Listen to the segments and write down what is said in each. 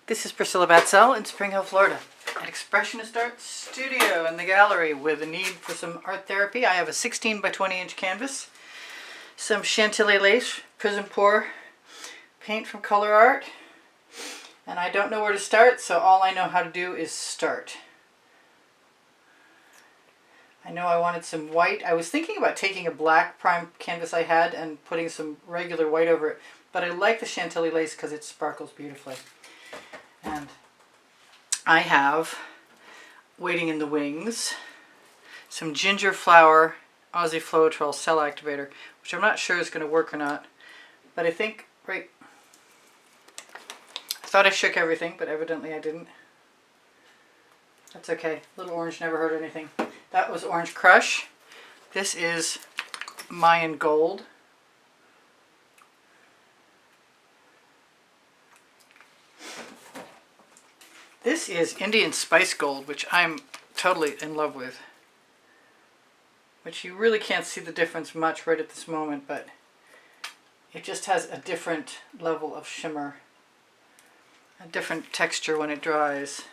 This is Priscilla Batzell in Spring Hill, Florida, at Expressionist Art Studio in the gallery with a need for some art therapy. I have a 16 by 20 inch canvas, some Chantilly lace, Prizm pour paint from Colour Arte, and I don't know where to start, so all I know how to do is start. I know I wanted some white. I was thinking about taking a black prime canvas I had and putting some regular white over it, but I like the Chantilly lace because it sparkles beautifully. And I have, waiting in the wings, some ginger flower Aussie Floetrol cell activator, which I'm not sure is going to work or not, but I think, right, I thought I shook everything, but evidently I didn't. That's okay. Little orange never hurt anything. That was Orange Crush. This is Mayan Gold. This is Indian Spice Gold, which I'm totally in love with. Which you really can't see the difference much right at this moment, but it just has a different level of shimmer. A different texture when it dries.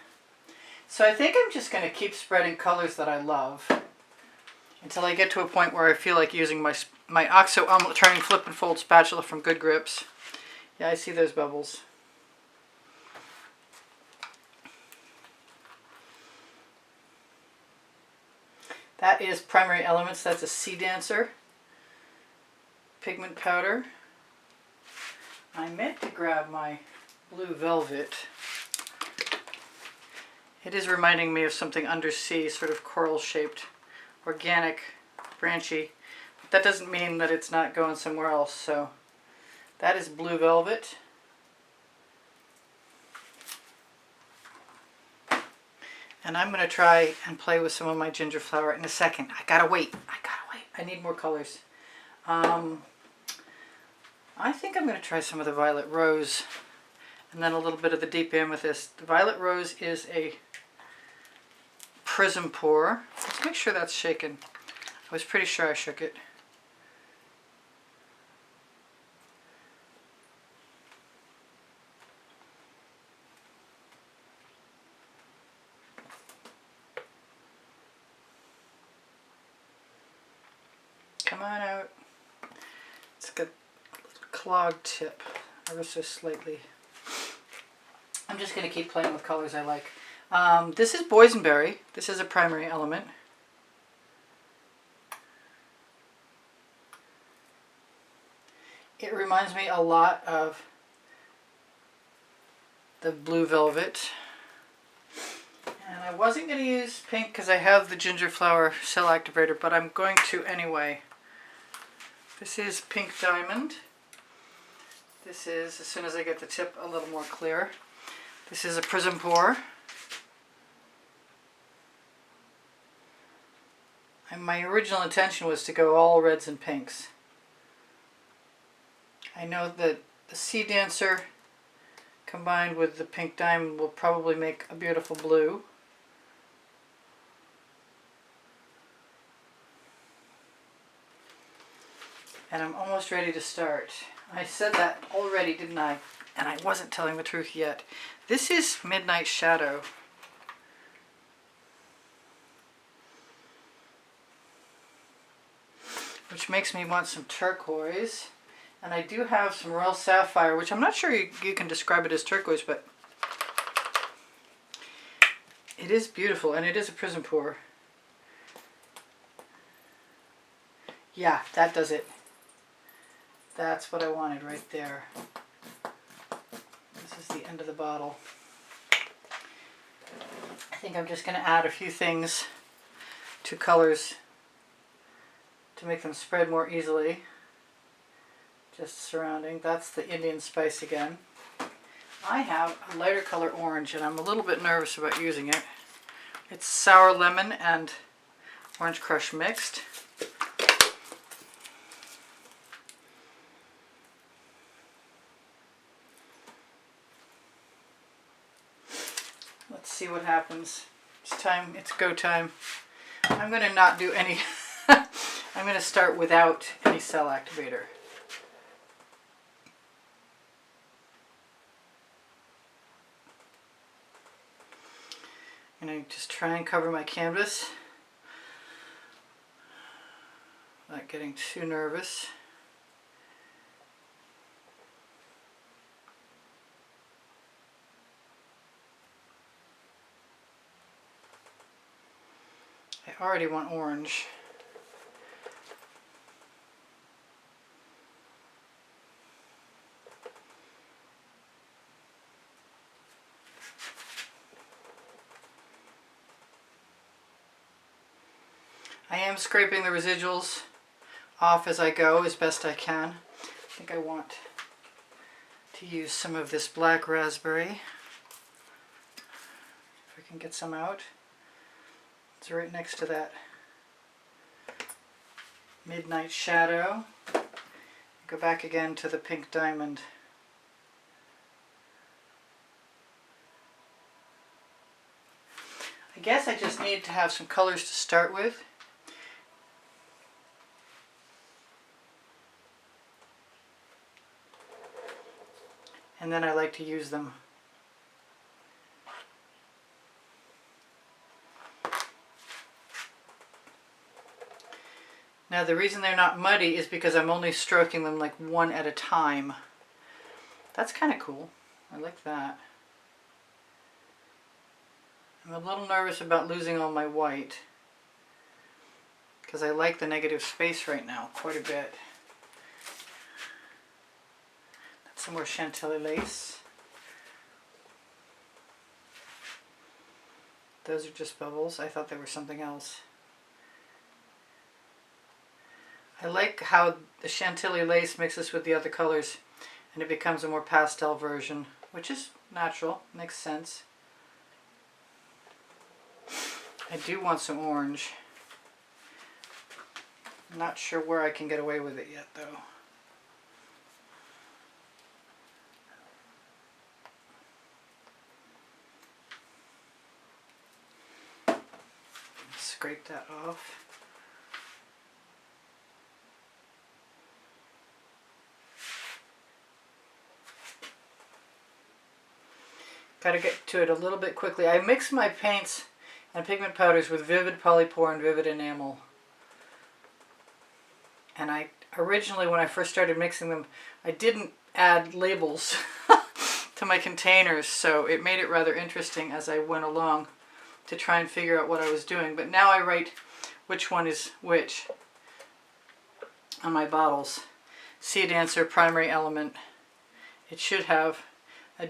So I think I'm just going to keep spreading colors that I love until I get to a point where I feel like using my OXO omelet turning flip and fold spatula from Good Grips. Yeah, I see those bubbles. That is Primary Elements. That's a Sea Dancer pigment powder. I meant to grab my blue velvet. It is reminding me of something undersea, sort of coral-shaped, organic, branchy. But that doesn't mean that it's not going somewhere else. So that is blue velvet. And I'm going to try and play with some of my ginger flower in a second. I gotta wait. I need more colors. I think I'm going to try some of the Violet Rose and then a little bit of the Deep Amethyst. The Violet Rose is a Prizm pour. Let's make sure that's shaken. I was pretty sure I shook it. Come on out. It's got a clogged tip, ever so slightly. I'm just going to keep playing with colors I like. This is Boysenberry. This is a primary element. It reminds me a lot of the blue velvet. And I wasn't going to use pink because I have the ginger flower cell activator, but I'm going to anyway. This is Pink Diamond. This is, as soon as I get the tip a little more clear, this is a Prizm pour. And my original intention was to go all reds and pinks. I know that the Sea Dancer combined with the Pink Diamond will probably make a beautiful blue. And I'm almost ready to start. I said that already, didn't I? And I wasn't telling the truth yet. This is Midnight Shadow. Which makes me want some turquoise. And I do have some Royal Sapphire, which I'm not sure you can describe it as turquoise, but it is beautiful, and it is a Prizm pour. Yeah, that does it. That's what I wanted right there. This is the end of the bottle. I think I'm just going to add a few things to colors to make them spread more easily. Just surrounding. That's the Indian Spice again. I have a lighter color orange, and I'm a little bit nervous about using it. It's sour lemon and orange crush mixed. Let's see what happens. It's time. It's go time. I'm going to not do any. I'm going to start without any cell activator. I'm going to just try and cover my canvas without getting too nervous. I already want orange. I am scraping the residuals off as I go as best I can. I think I want to use some of this black raspberry. If I can get some out. It's right next to that Midnight Shadow. Go back again to the pink diamond. I guess I just need to have some colors to start with. And then I like to use them. Now the reason they're not muddy is because I'm only stroking them like one at a time. That's kind of cool. I like that. I'm a little nervous about losing all my white because I like the negative space right now quite a bit. That's some more Chantilly lace. Those are just bubbles. I thought they were something else. I like how the Chantilly lace mixes with the other colors and it becomes a more pastel version, which is natural, makes sense. I do want some orange. I'm not sure where I can get away with it yet though. Scrape that off. Got to get to it a little bit quickly. I mix my paints and pigment powders with Vivid Polypore and Vivid Enamel. And I originally, when I first started mixing them, I didn't add labels to my containers, so it made it rather interesting as I went along to try and figure out what I was doing. But now I write which one is which on my bottles. Sea Dancer Primary Element. It should have a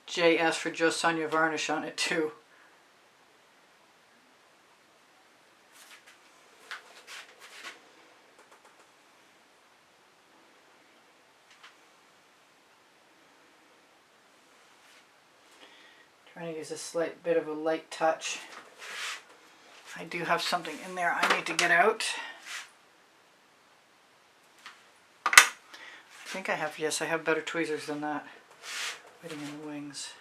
JS for Joe Sonia varnish on it too. Trying to use a slight bit of a light touch. I do have something in there I need to get out. I think I have, yes, I have better tweezers than that. Waiting in the wings.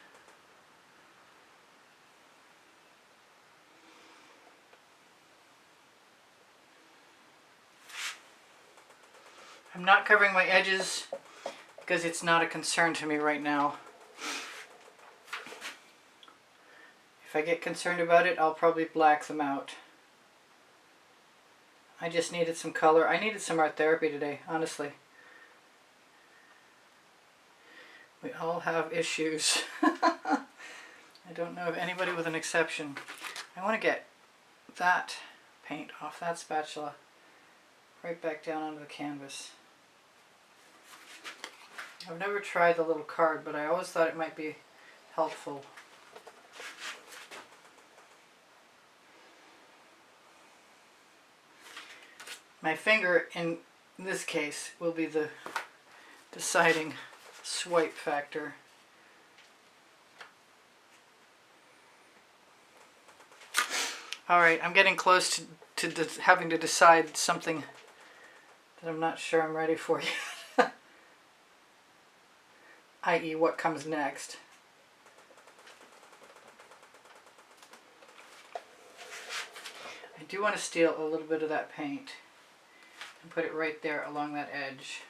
I'm not covering my edges because it's not a concern to me right now. If I get concerned about it, I'll probably black them out. I just needed some color. I needed some art therapy today, honestly. We all have issues. I don't know of anybody with an exception. I want to get that paint off that spatula right back down onto the canvas. I've never tried the little card, but I always thought it might be helpful. My finger in this case will be the deciding swipe factor. Alright, I'm getting close to having to decide something that I'm not sure I'm ready for yet. i.e. what comes next. I do want to steal a little bit of that paint and put it right there along that edge.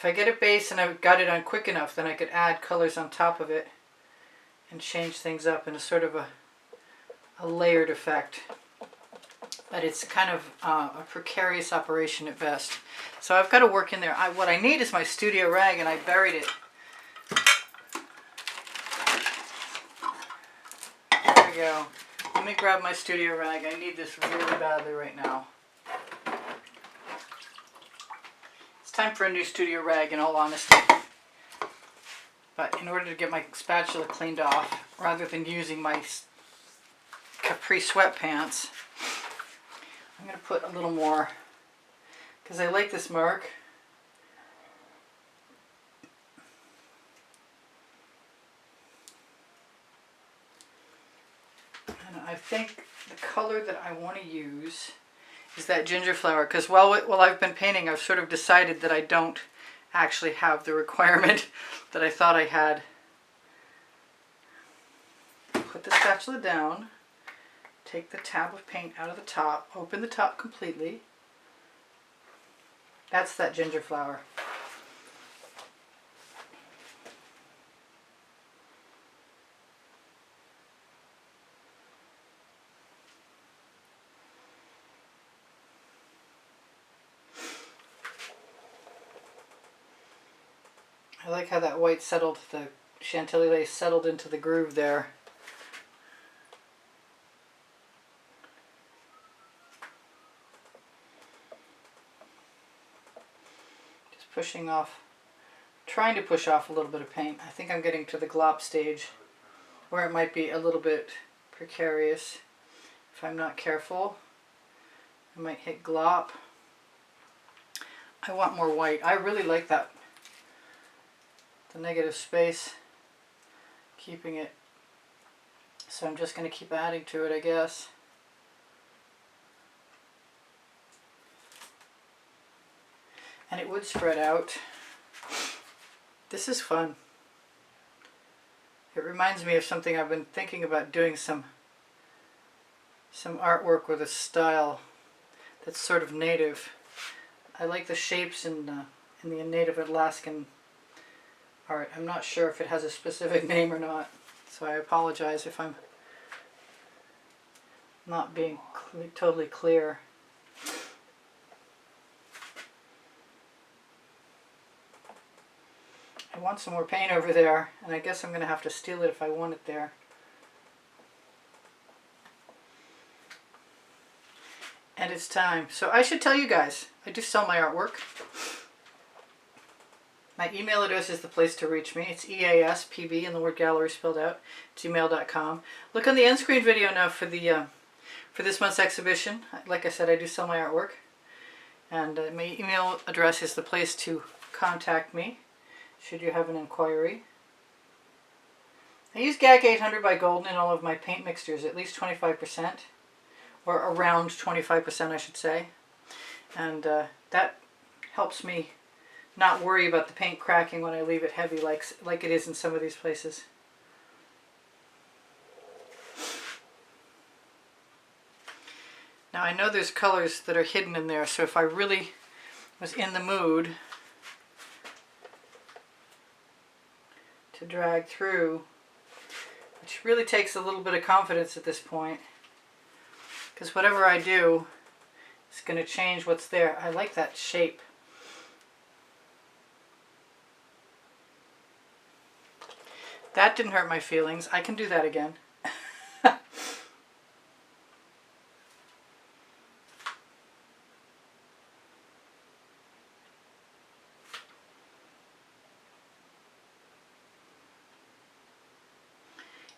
If I get a base and I've got it on quick enough, then I could add colors on top of it and change things up in a sort of a layered effect. But it's kind of a precarious operation at best. So I've got to work in there. What I need is my studio rag, and I buried it. There we go. Let me grab my studio rag. I need this really badly right now. It's time for a new studio rag, in all honesty. But in order to get my spatula cleaned off, rather than using my capri sweatpants, I'm going to put a little more, because I like this mark. And I think the color that I want to use is that ginger flower, because while I've been painting, I've sort of decided that I don't actually have the requirement that I thought I had. Put the spatula down, take the tab of paint out of the top, open the top completely. That's that ginger flower. I like how that white settled, the Chantilly lace settled into the groove there. Just pushing off, trying to push off a little bit of paint. I think I'm getting to the glop stage where it might be a little bit precarious. If I'm not careful, I might hit glop. I want more white. I really like that. The negative space, keeping it, so I'm just going to keep adding to it, I guess. And it would spread out. This is fun. It reminds me of something I've been thinking about doing, some artwork with a style that's sort of native. I like the shapes in the native Alaskan art. I'm not sure if it has a specific name or not, so I apologize if I'm not being totally clear. I want some more paint over there, and I guess I'm going to have to steal it if I want it there. And it's time. So I should tell you guys, I do sell my artwork. My email address is the place to reach me. It's easpb and the word gallery spelled out, gmail.com. Look on the end screen video now for this month's exhibition. Like I said, I do sell my artwork. And my email address is the place to contact me should you have an inquiry. I use GAC 800 by Golden in all of my paint mixtures, at least 25%, or around 25% I should say. And that helps me not worry about the paint cracking when I leave it heavy like it is in some of these places. Now I know there's colors that are hidden in there, so if I really was in the mood to drag through, which really takes a little bit of confidence at this point, because whatever I do is going to change what's there. I like that shape. That didn't hurt my feelings. I can do that again.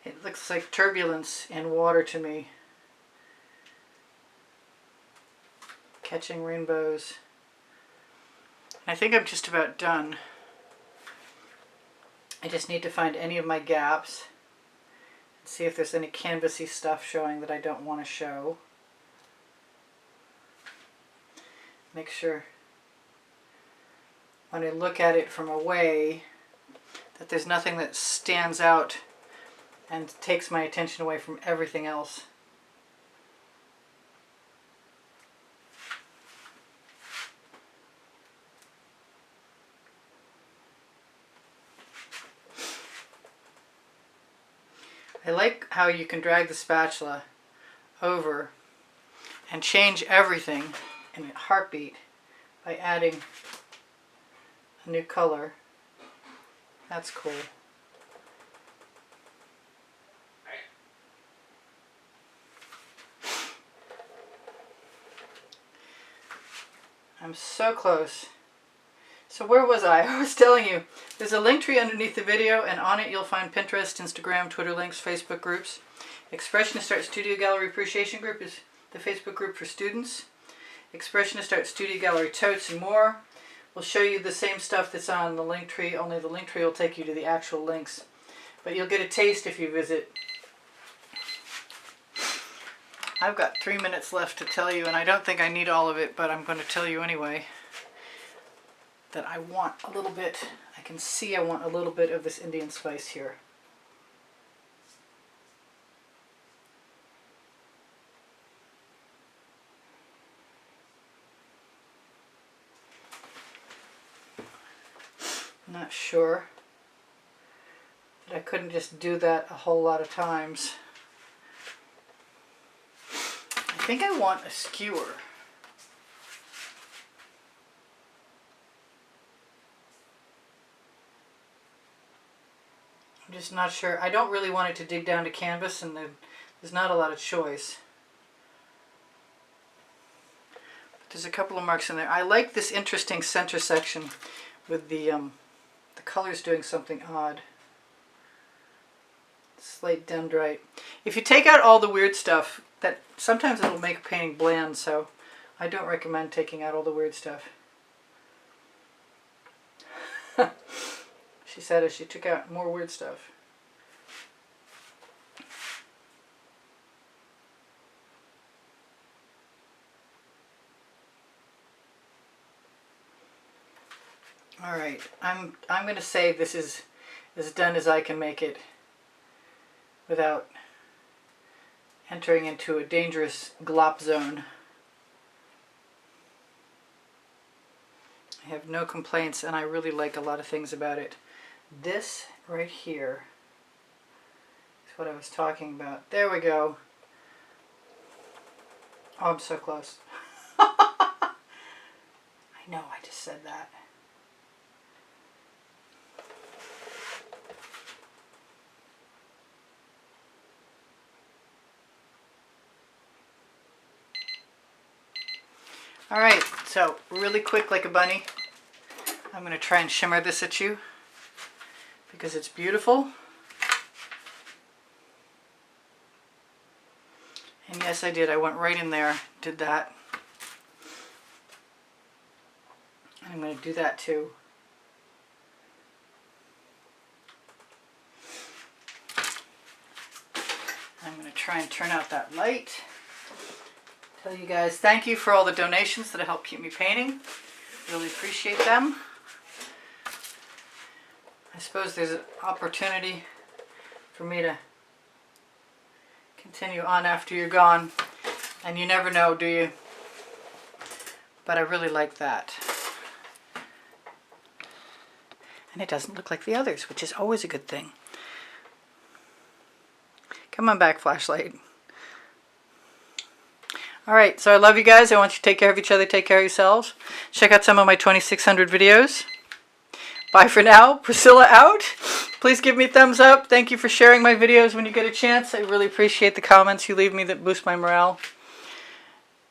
It looks like turbulence in water to me. Catching rainbows. I think I'm just about done. I just need to find any of my gaps and see if there's any canvasy stuff showing that I don't want to show. Make sure when I look at it from away that there's nothing that stands out and takes my attention away from everything else. I like how you can drag the spatula over and change everything in a heartbeat by adding a new color. That's cool. I'm so close. So where was I? I was telling you, there's a link tree underneath the video, and on it you'll find Pinterest, Instagram, Twitter links, Facebook groups. Expressionist Art Studio Gallery Appreciation Group is the Facebook group for students. Expressionist Art Studio Gallery Totes and more. We'll show you the same stuff that's on the link tree, only the link tree will take you to the actual links. But you'll get a taste if you visit. I've got 3 minutes left to tell you, and I don't think I need all of it, but I'm going to tell you anyway that I want a little bit, I can see I want a little bit of this Indian spice here. I'm not sure that I couldn't just do that a whole lot of times. I think I want a skewer. I'm just not sure. I don't really want it to dig down to canvas, and there's not a lot of choice. But there's a couple of marks in there. I like this interesting center section with the colors doing something odd. Slate dendrite. If you take out all the weird stuff, that sometimes it'll make a painting bland, so I don't recommend taking out all the weird stuff. She said as she took out more weird stuff. All right, I'm going to say this is as done as I can make it without entering into a dangerous glop zone. I have no complaints, and I really like a lot of things about it. This right here is what I was talking about. There we go. Oh, I'm so close. I know, I just said that. Alright, so really quick like a bunny, I'm going to try and shimmer this at you because it's beautiful. And yes, I did. I went right in there, did that. And I'm going to do that too. I'm going to try and turn out that light. Tell you guys thank you for all the donations that help keep me painting. Really appreciate them. I suppose there's an opportunity for me to continue on after you're gone, and you never know, do you? But I really like that. And it doesn't look like the others, which is always a good thing. Come on back, flashlight. Alright, so I love you guys. I want you to take care of each other, take care of yourselves. Check out some of my 2600 videos. Bye for now. Priscilla out. Please give me a thumbs up. Thank you for sharing my videos when you get a chance. I really appreciate the comments you leave me that boost my morale.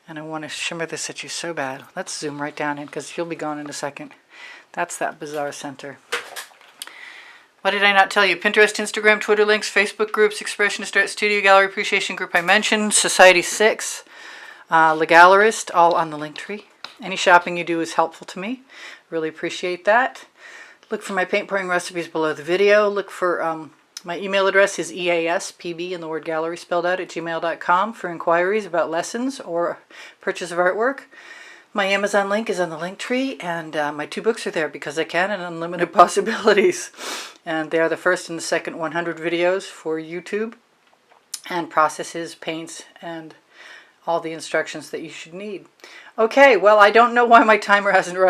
And I want to shimmer this at you so bad. Let's zoom right down in because you'll be gone in a second. That's that bizarre center. What did I not tell you? Pinterest, Instagram, Twitter links, Facebook groups, Expressionist Art Studio Gallery Appreciation Group I mentioned, Society 6. Le Gallerist, all on the link tree. Any shopping you do is helpful to me. Really appreciate that. Look for my paint pouring recipes below the video. Look for my email address is easpb and the word gallery spelled out at gmail.com for inquiries about lessons or purchase of artwork. My Amazon link is on the link tree, and my 2 books are there because I can and Unlimited Possibilities. And they are the first and the second 100 videos for YouTube, and processes, paints, and all the instructions that you should need. Okay, well, I don't know why my timer hasn't run